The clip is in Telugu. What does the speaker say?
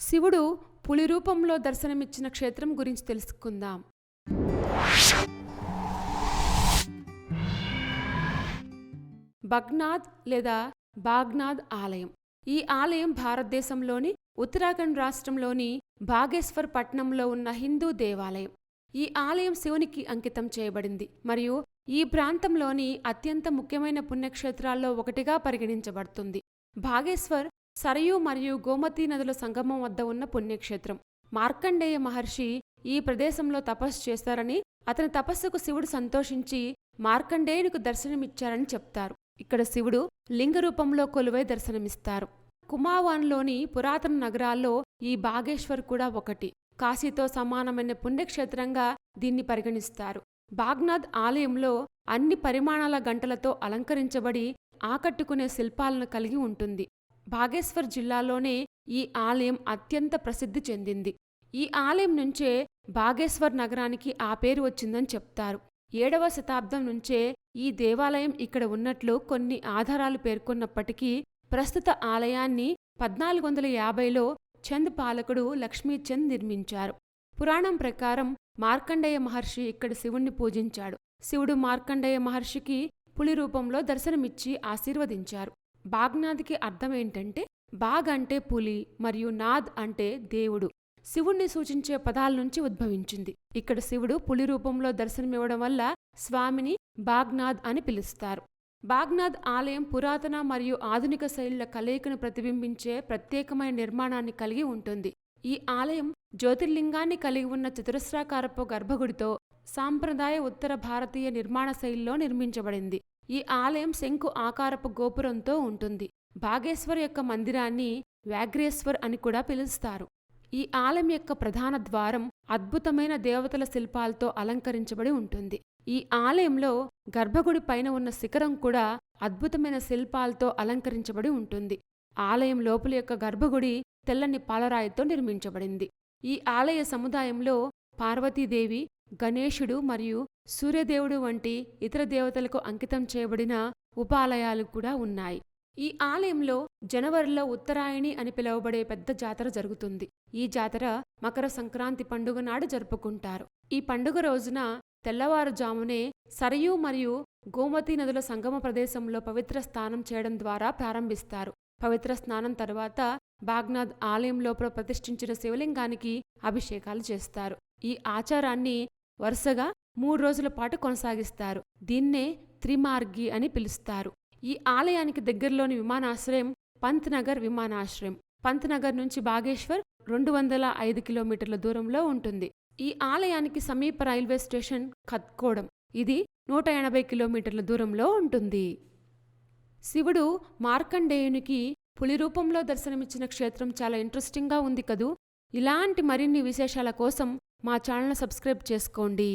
శివుడు పులి రూపంలో దర్శనమిచ్చిన క్షేత్రం గురించి తెలుసుకుందాం. బగ్నాథ్ లేదా బాగ్నాథ్ ఆలయం. ఈ ఆలయం భారతదేశంలోని ఉత్తరాఖండ్ రాష్ట్రంలోని బాగేశ్వర్ పట్టణంలో ఉన్న హిందూ దేవాలయం. ఈ ఆలయం శివునికి అంకితం చేయబడింది మరియు ఈ ప్రాంతంలోని అత్యంత ముఖ్యమైన పుణ్యక్షేత్రాల్లో ఒకటిగా పరిగణించబడుతుంది. బాగేశ్వర్ సరయూ మరియు గోమతీ నదుల సంగమం వద్ద ఉన్న పుణ్యక్షేత్రం. మార్కండేయ మహర్షి ఈ ప్రదేశంలో తపస్సు చేశారని, అతని తపస్సుకు శివుడు సంతోషించి మార్కండేయునికి దర్శనమిచ్చారని చెప్తారు. ఇక్కడ శివుడు లింగ రూపంలో కొలువై దర్శనమిస్తారు. కుమావాన్లోని పురాతన నగరాల్లో ఈ బాగేశ్వర్ కూడా ఒకటి. కాశీతో సమానమైన పుణ్యక్షేత్రంగా దీన్ని పరిగణిస్తారు. బాగ్నాథ్ ఆలయంలో అన్ని పరిమాణాల గంటలతో అలంకరించబడి ఆకట్టుకునే శిల్పాలను కలిగి ఉంటుంది. బాగేశ్వర్ జిల్లాలోనే ఈ ఆలయం అత్యంత ప్రసిద్ధి చెందింది. ఈ ఆలయం నుంచే బాగేశ్వర్ నగరానికి ఆ పేరు వచ్చిందని చెప్తారు. 7వ శతాబ్దం నుంచే ఈ దేవాలయం ఇక్కడ ఉన్నట్లు కొన్ని ఆధారాలు పేర్కొన్నప్పటికీ ప్రస్తుత ఆలయాన్ని 1450లో చంద్ పాలకుడు లక్ష్మీచంద్ నిర్మించారు. పురాణం ప్రకారం మార్కండేయ మహర్షి ఇక్కడ శివుణ్ణి పూజించాడు. శివుడు మార్కండేయ మహర్షికి పులి రూపంలో దర్శనమిచ్చి ఆశీర్వదించారు. బాగ్నాథ్కి అర్థమేంటంటే, బాగ్ అంటే పులి మరియు నాథ్ అంటే దేవుడు. శివుణ్ణి సూచించే పదాల నుంచి ఉద్భవించింది. ఇక్కడ శివుడు పులి రూపంలో దర్శనమివ్వడం వల్ల స్వామిని బాగ్నాథ్ అని పిలుస్తారు. బాగ్నాథ్ ఆలయం పురాతన మరియు ఆధునిక శైలుల కలయికను ప్రతిబింబించే ప్రత్యేకమైన నిర్మాణాన్ని కలిగి ఉంటుంది. ఈ ఆలయం జ్యోతిర్లింగాన్ని కలిగి ఉన్న చతురస్రాకారపు గర్భగుడితో సాంప్రదాయ ఉత్తర భారతీయ నిర్మాణ శైలిలో నిర్మించబడింది. ఈ ఆలయం శంకు ఆకారపు గోపురంతో ఉంటుంది. బాగేశ్వర్ యొక్క మందిరాన్ని వ్యాఘ్రేశ్వర్ అని కూడా పిలుస్తారు. ఈ ఆలయం యొక్క ప్రధాన ద్వారం అద్భుతమైన దేవతల శిల్పాలతో అలంకరించబడి ఉంటుంది. ఈ ఆలయంలో గర్భగుడి పైన ఉన్న శిఖరం కూడా అద్భుతమైన శిల్పాలతో అలంకరించబడి ఉంటుంది. ఆలయం లోపలి యొక్క గర్భగుడి తెల్లని పాలరాయితో నిర్మించబడింది. ఈ ఆలయ సముదాయంలో పార్వతీదేవి, గణేశుడు మరియు సూర్యదేవుడు వంటి ఇతర దేవతలకు అంకితం చేయబడిన ఉపాలయాలు కూడా ఉన్నాయి. ఈ ఆలయంలో జనవరిలో ఉత్తరాయణి అని పిలువబడే పెద్ద జాతర జరుగుతుంది. ఈ జాతర మకర సంక్రాంతి పండుగ నాడు జరుపుకుంటారు. ఈ పండుగ రోజున తెల్లవారుజామునే సరయూ మరియు గోమతీ నదుల సంగమ ప్రదేశంలో పవిత్ర స్నానం చేయడం ద్వారా ప్రారంభిస్తారు. పవిత్ర స్నానం తర్వాత బాగ్నాథ్ ఆలయం లోపల ప్రతిష్ఠించిన శివలింగానికి అభిషేకాలు చేస్తారు. ఈ ఆచారాన్ని వరుసగా 3 రోజుల పాటు కొనసాగిస్తారు. దీన్నే త్రిమార్గి అని పిలుస్తారు. ఈ ఆలయానికి దగ్గరలోని విమానాశ్రయం పంత్నగర్ విమానాశ్రయం. పంత్నగర్ నుంచి బాగేశ్వర్ 205 కిలోమీటర్ల దూరంలో ఉంటుంది. ఈ ఆలయానికి సమీప రైల్వే స్టేషన్ ఖత్కోడం. ఇది 180 కిలోమీటర్ల దూరంలో ఉంటుంది. శివుడు మార్కండేయునికి పులి రూపంలో దర్శనమిచ్చిన క్షేత్రం చాలా ఇంట్రెస్టింగ్గా ఉంది కదూ. ఇలాంటి మరిన్ని విశేషాల కోసం మా ఛానల్ సబ్స్క్రైబ్ చేసుకోండి.